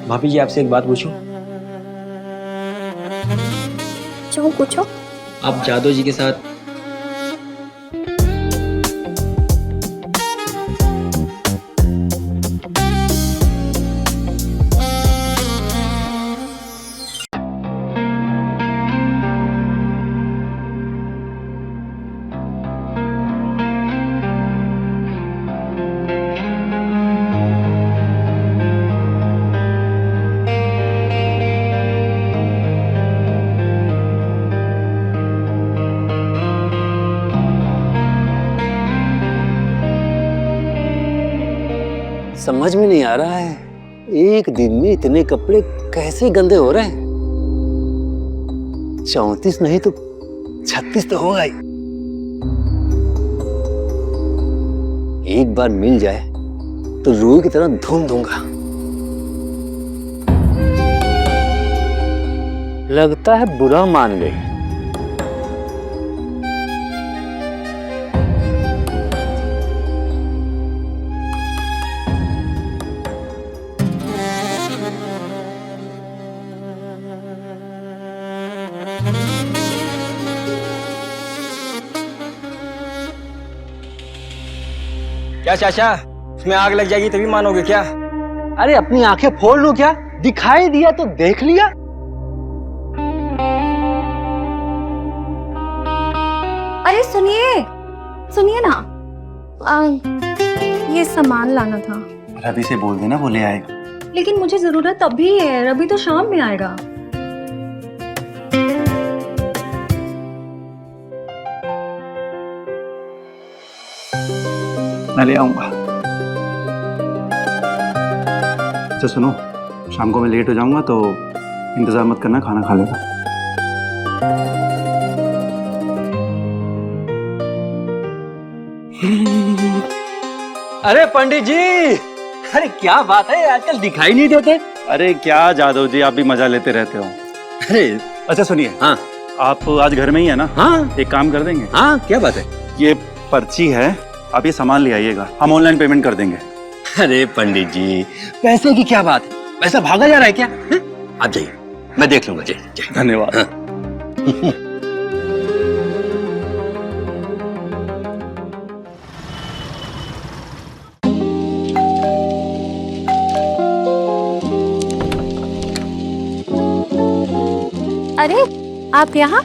भाभी जी आपसे एक बात पूछूं? जो पूछो। आप जादव जी के साथ समझ में नहीं आ रहा है, एक दिन में इतने कपड़े कैसे गंदे हो रहे हैं। 34 नहीं तो 36 तो होगा ही। एक बार मिल जाए तो रूई की तरह धूम दूंगा। लगता है बुरा मान गई। क्या चाचा, उसमें आग लग जाएगी तभी मानोगे क्या? अरे अपनी आंखें फोड़ लो क्या, दिखाई दिया तो देख लिया। अरे सुनिए सुनिए ना, ये सामान लाना था। रवि से बोल देना, वो ले आएगा। लेकिन मुझे जरूरत अभी है, रवि तो शाम में आएगा। मैं ले आऊंगा। अच्छा सुनो, शाम को मैं लेट हो जाऊंगा तो इंतजार मत करना, खाना खा लेगा। अरे पंडित जी, अरे क्या बात है, आजकल दिखाई नहीं देते। अरे क्या जादव जी, आप भी मजा लेते रहते हो। अरे अच्छा सुनिए, हाँ आप आज घर में ही है ना? हाँ एक काम कर देंगे, हाँ, क्या बात है। ये पर्ची है, आप ये सामान ले आइएगा, हम ऑनलाइन पेमेंट कर देंगे। अरे पंडित जी, पैसे की क्या बात है, पैसा भागा जा रहा है क्या? है? आप जाइए, मैं देख लूंगा। जाइए। धन्यवाद। हाँ। अरे आप यहाँ?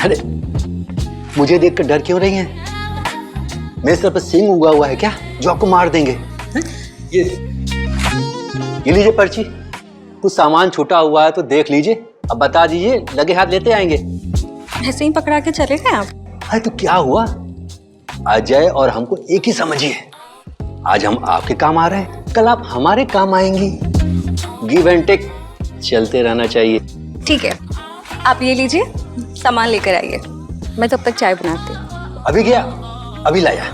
अरे मुझे देखकर डर क्यों रही हैं? मेरे सर पर सींग उगा हुआ है क्या जो आपको मार देंगे? हैं? ये लीजिए पर्ची, कुछ सामान छूटा हुआ है तो देख लीजिए, अब बता दीजिए, लगे हाथ लेते आएंगे। ऐसे ही पकड़ा के चले गए आप? अरे तो क्या हुआ, अजय और हमको एक ही समझिए। आज हम आपके काम आ रहे हैं, कल आप हमारे काम आएंगी। गिव एंड टेक चलते रहना चाहिए। ठीक है, आप ये लीजिए, सामान लेकर आइए, मैं तब तक चाय बनाती हूँ। अभी गया, अभी लाया।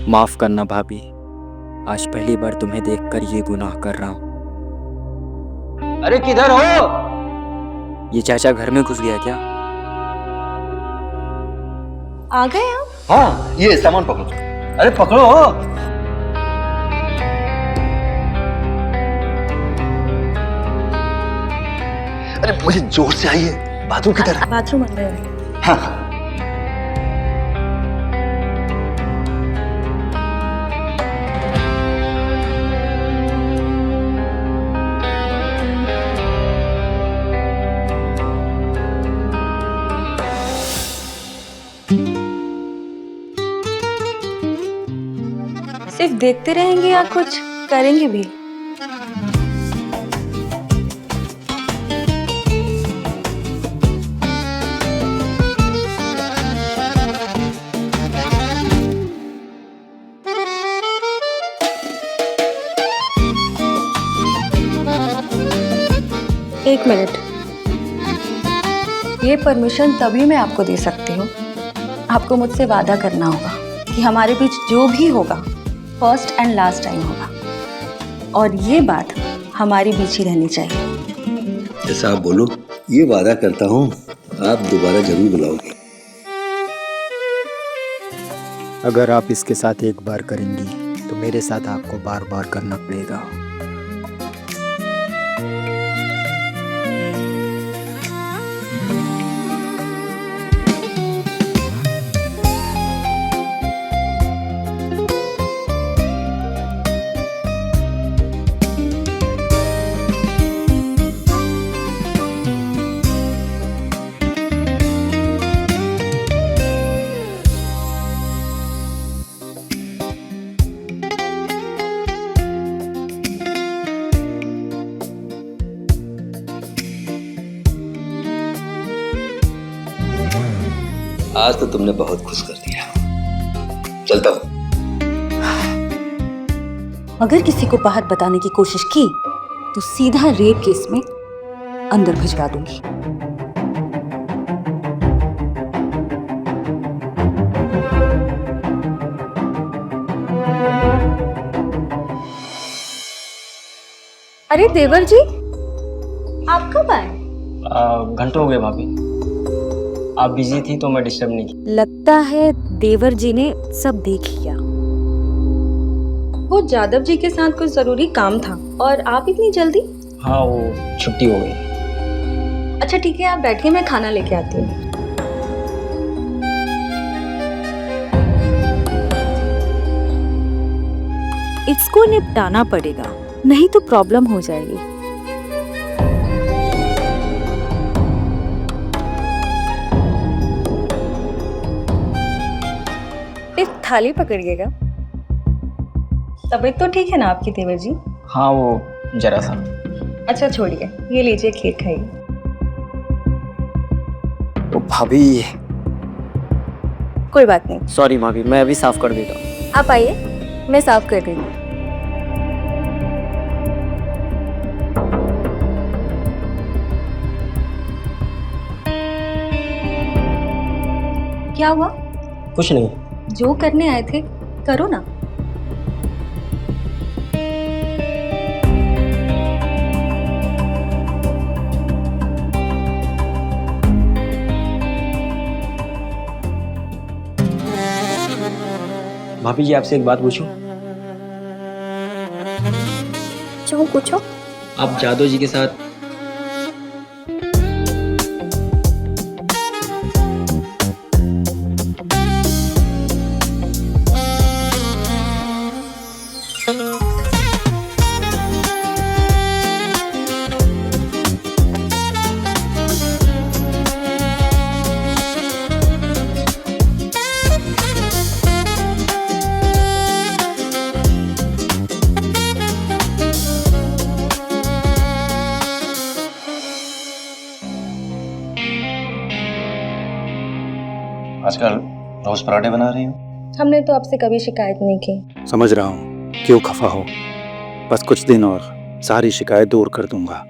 माफ करना भाभी, आज पहली बार तुम्हें देखकर ये गुनाह कर रहा हूँ। अरे किधर हो? ये चाचा घर में घुस गया क्या? आ गए आप? हाँ, ये सामान पकड़ो। अरे पकड़ो। अरे मुझे जोर से आइए, बाथरूम किधर है? बाथरूम अंदर है। हाँ। सिर्फ देखते रहेंगे या कुछ करेंगे भी? एक मिनट, ये परमिशन तभी मैं आपको दे सकती हूँ, आपको मुझसे वादा करना होगा कि हमारे बीच जो भी होगा फर्स्ट एंड लास्ट टाइम होगा, और ये बात हमारे बीच ही रहनी चाहिए। जैसा आप बोलो, ये वादा करता हूँ आप दोबारा जरूर बुलाओगे। अगर आप इसके साथ एक बार करेंगी तो मेरे साथ आपको बार बार करना पड़ेगा। आज तो तुमने बहुत खुश कर दिया, चलता हूँ। अगर किसी को बाहर बताने की कोशिश की तो सीधा रेप केस में अंदर भिजवा दूंगी। अरे देवर जी, आप कब आए? घंटों हो गए भाभी, आप बिजी थी तो मैं डिस्टर्ब नहीं की। लगता है देवर जी ने सब देख लिया। वो जादव जी के साथ कुछ जरूरी काम था, और आप इतनी जल्दी? हाँ, वो छुट्टी हो गई। अच्छा ठीक है, आप बैठिए, मैं खाना लेके आती हूँ। इसको निपटाना पड़ेगा, नहीं तो प्रॉब्लम हो जाएगी। एक थाली पकड़िएगा। तबीयत तो ठीक है ना आपकी देवर जी? हाँ, वो जरा सा। अच्छा छोड़िए, ये लीजिए, खीर खाइए। तो भाभी, कोई बात नहीं, सॉरी भाभी, मैं अभी साफ कर देता हूँ। आप आइए, मैं साफ कर देंगी। क्या हुआ? कुछ नहीं। जो करने आए थे करो ना। भाभी जी, आपसे एक बात पूछूं? जो पूछो। आप जादव जी के साथ आजकल रोज पराठे बना रही हो? हमने तो आपसे कभी शिकायत नहीं की। समझ रहा हूँ, क्यों खफा हो। बस कुछ दिन और सारी शिकायत दूर कर दूंगा।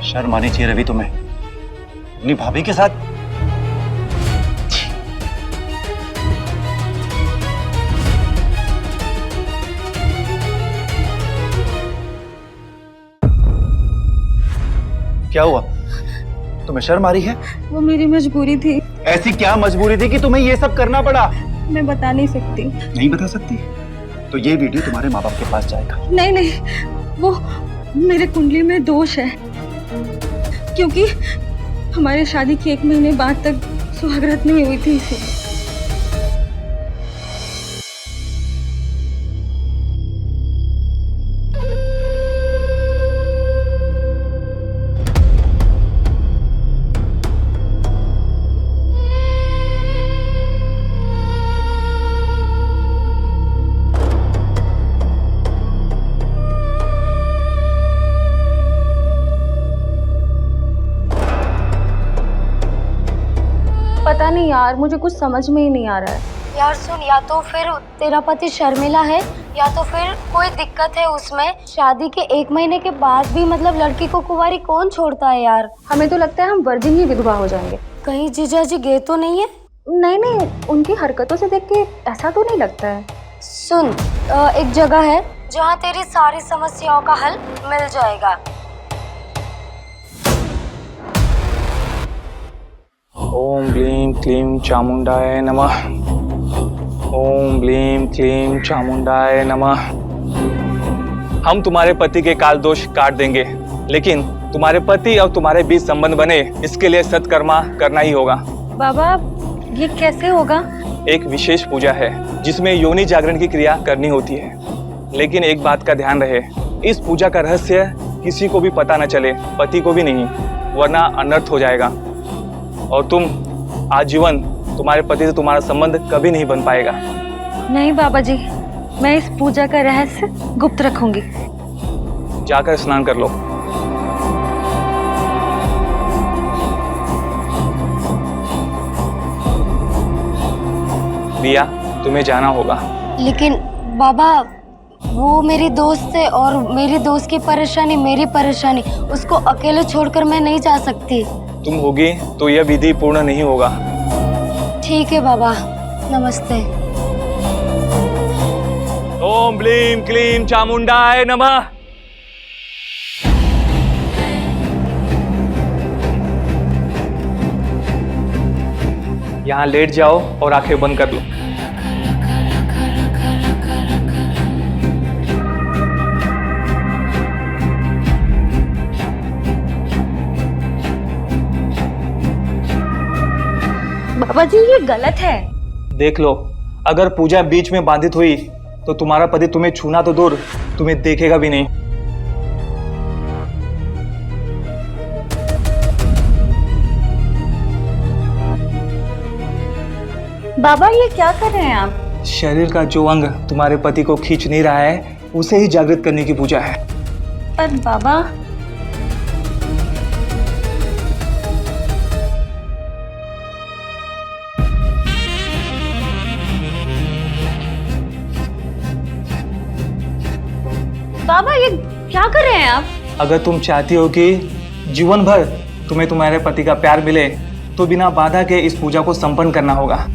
शर्म आनी चाहिए रवि तुम्हें, अपनी भाभी के साथ। क्या हुआ? तुम्हें शर्म आ रही है? वो मेरी मजबूरी थी। ऐसी क्या मजबूरी थी कि तुम्हें ये सब करना पड़ा? मैं बता नहीं सकती। नहीं बता सकती तो ये वीडियो तुम्हारे माँ बाप के पास जाएगा। नहीं नहीं, वो मेरे कुंडली में दोष है, क्योंकि हमारे शादी के 1 महीने बाद तक सुहागरात नहीं हुई थी इसे। पता नहीं यार, मुझे कुछ समझ में ही नहीं आ रहा है। यार सुन, या तो फिर तेरा पति शर्मिला है या तो फिर कोई दिक्कत है उसमें। शादी के 1 महीने के बाद भी मतलब लड़की को कुंवारी कौन छोड़ता है यार। हमें तो लगता है हम वर्जिन ही विधवा हो जाएंगे। कहीं जीजाजी गए तो नहीं है? नहीं नहीं, उनकी हरकतों से देख के ऐसा तो नहीं लगता है। सुन, एक जगह है जहाँ तेरी सारी समस्याओं का हल मिल जाएगा। ओम ब्लीं क्लीं चामुंडाय नमः। ओम ब्लीं क्लीं चामुंडाय नमः। हम तुम्हारे पति के काल दोष काट देंगे, लेकिन तुम्हारे पति और तुम्हारे बीच संबंध बने, इसके लिए सत्कर्मा करना ही होगा। बाबा, ये कैसे होगा? एक विशेष पूजा है जिसमें योनि जागरण की क्रिया करनी होती है, लेकिन एक बात का ध्यान रहे, इस पूजा का रहस्य किसी को भी पता न चले, पति को भी नहीं, वरना अनर्थ हो जाएगा और तुम आजीवन तुम्हारे पति से तुम्हारा संबंध कभी नहीं बन पाएगा। नहीं बाबा जी, मैं इस पूजा का रहस्य गुप्त रखूंगी। जाकर स्नान कर लो। दिया, तुम्हें जाना होगा। लेकिन बाबा, वो मेरी दोस्त है और मेरी दोस्त की परेशानी मेरी परेशानी, उसको अकेले छोड़कर मैं नहीं जा सकती। तुम होगी तो यह विधि पूर्ण नहीं होगा। ठीक है बाबा, नमस्ते। ओम ब्लीं क्लीं चामुंडाय नमः। यहाँ लेट जाओ और आंखें बंद कर लो। बाबा जी, ये गलत है। देख लो, अगर पूजा बीच में बाधित हुई तो तुम्हारा पति तुम्हें छूना तो दूर, तुम्हें देखेगा भी नहीं। बाबा, ये क्या कर रहे हैं आप? शरीर का जो अंग तुम्हारे पति को खींच नहीं रहा है, उसे ही जागृत करने की पूजा है। पर बाबा, बाबा ये क्या कर रहे हैं आप? अगर तुम चाहती हो कि जीवन भर तुम्हें तुम्हारे पति का प्यार मिले, तो बिना बाधा के इस पूजा को संपन्न करना होगा।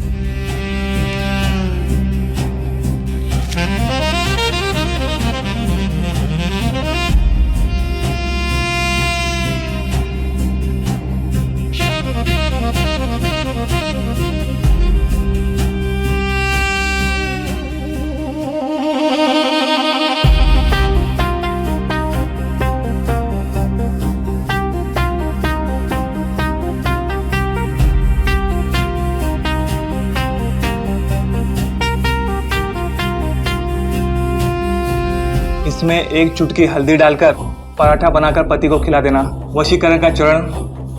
इसमें 1 चुटकी हल्दी डालकर पराठा बनाकर पति को खिला देना। वशीकरण का चरण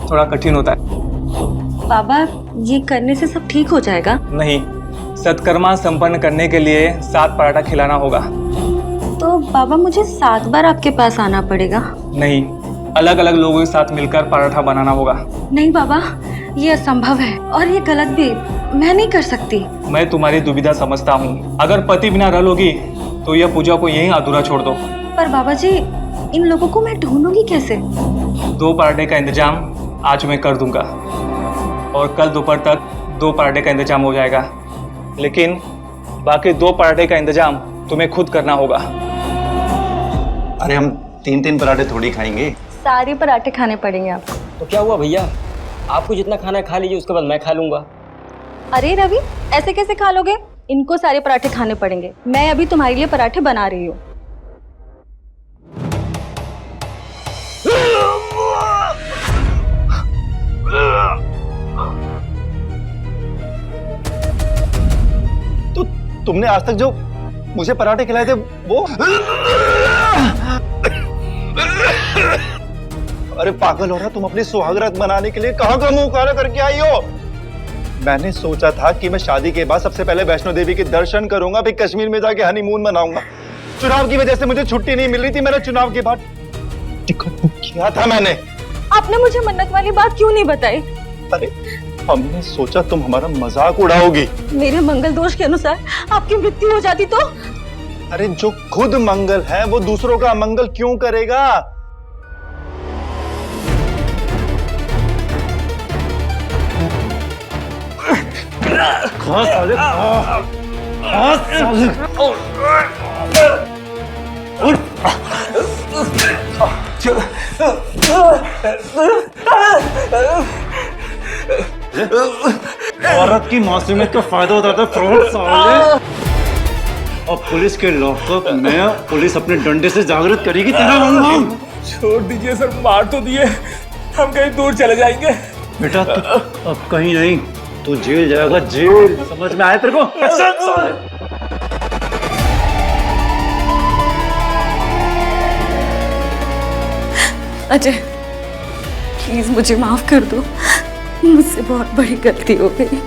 थोड़ा कठिन होता है। बाबा, ये करने से सब ठीक हो जाएगा? नहीं, सत्कर्मा संपन्न करने के लिए 7 पराठा खिलाना होगा। तो बाबा, मुझे 7 बार आपके पास आना पड़ेगा? नहीं, अलग अलग लोगों के साथ मिलकर पराठा बनाना होगा। नहीं बाबा, ये असंभव है और ये गलत भी, मैं नहीं कर सकती। मैं तुम्हारी दुविधा समझता हूँ। अगर पति बिना रह लोगी तो यह पूजा को यहीं अधूरा छोड़ दो। पर बाबा जी, इन लोगों को मैं ढूंढूंगी कैसे? 2 पराठे का इंतजाम आज मैं कर दूंगा और कल दोपहर तक 2 पराठे का इंतजाम हो जाएगा, लेकिन बाकी 2 पराठे का इंतजाम तुम्हें खुद करना होगा। अरे हम 3-3 पराठे थोड़ी खाएंगे। सारे पराठे खाने पड़ेंगे आपको। तो क्या हुआ भैया, आपको जितना खाना है खा लीजिए, उसके बाद मैं खा लूंगा। अरे रवि, ऐसे कैसे खा लोगे? इनको सारे पराठे खाने पड़ेंगे। मैं अभी तुम्हारे लिए पराठे बना रही हूँ। तो तुमने आज तक जो मुझे पराठे खिलाए थे वो? अरे पागल हो रहा, तुम अपनी सुहागरात मनाने के लिए कहाँ का मुंह काला करके आई हो? मैंने सोचा था कि मैं शादी के बाद सबसे पहले वैष्णो देवी के दर्शन करूंगा, फिर कश्मीर में जाके हनीमून मनाऊंगा। चुनाव की वजह से मुझे छुट्टी नहीं मिल रही थी। मैंने चुनाव के बाद टिकट बुक किया था मैंने। आपने मुझे मन्नत वाली बात क्यों नहीं बताई? अरे हमने सोचा तुम हमारा मजाक उड़ाओगी। मेरे मंगल दोष के अनुसार आपकी मृत्यु हो जाती तो? अरे जो खुद मंगल है वो दूसरों का अमंगल क्यों करेगा? औरत की मासूमियत का फायदा उठाता है फ्रॉड साले। और पुलिस के लॉकअप में पुलिस अपने डंडे से जागृत करेगी तेरा नाम। छोड़ दीजिए सर, मार तो दिए, हम कहीं दूर चले जाएंगे। बेटा तू अब कहीं नहीं, तू जेल जाएगा, जेल। समझ में आया तेरे को? अजय, प्लीज मुझे माफ कर दो, मुझसे बहुत बड़ी गलती हो गई।